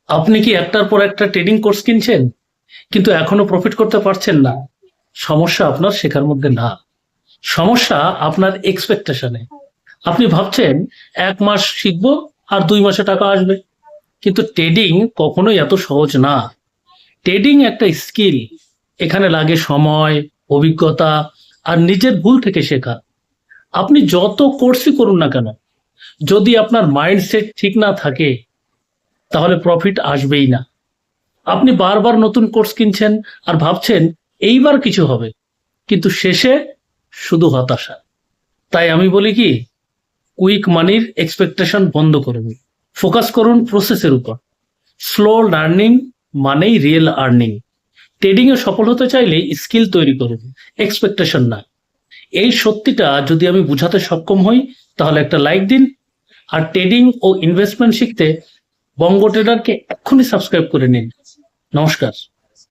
আপনি কি একটার পর একটা ট্রেডিং কোর্স কিনছেন কিন্তু এখনো প্রফিট করতে পারছেন না? সমস্যা আপনার শেখার মধ্যে না, সমস্যা আপনার এক্সপেকটেশনে। আপনি ভাবছেন 1 মাস শিখবো আর 2 মাসে টাকা আসবে, কিন্তু ট্রেডিং কখনোই এত সহজ না। ট্রেডিং একটা স্কিল, এখানে লাগে সময়, অভিজ্ঞতা আর নিজের ভুল থেকে শেখা। আপনি যত কোর্সই করুন না কেন, যদি আপনার মাইন্ডসেট ঠিক না থাকে তাহলে প্রফিট আসবেই না। আপনি বারবার নতুন কোর্স কিনছেন আর ভাবছেন এইবার কিছু হবে, কিন্তু শেষে শুধু হতাশা। তাই আমি বলি কি, কুইক মানির এক্সপেকটেশন বন্ধ করুন, ফোকাস করুন প্রসেসের উপর। স্লো লার্নিং মানেই রিয়েল আর্নিং। ট্রেডিং এ সফল হতে চাইলে স্কিল তৈরি করুন, এক্সপেকটেশন না। এই সত্যিটা যদি আমি বুঝাতে সক্ষম হই তাহলে একটা লাইক দিন। আর ট্রেডিং ও ইনভেস্টমেন্ট শিখতে বঙ্গ ট্রেডারকে এক্ষুনি সাবস্ক্রাইব করে নিন। নমস্কার।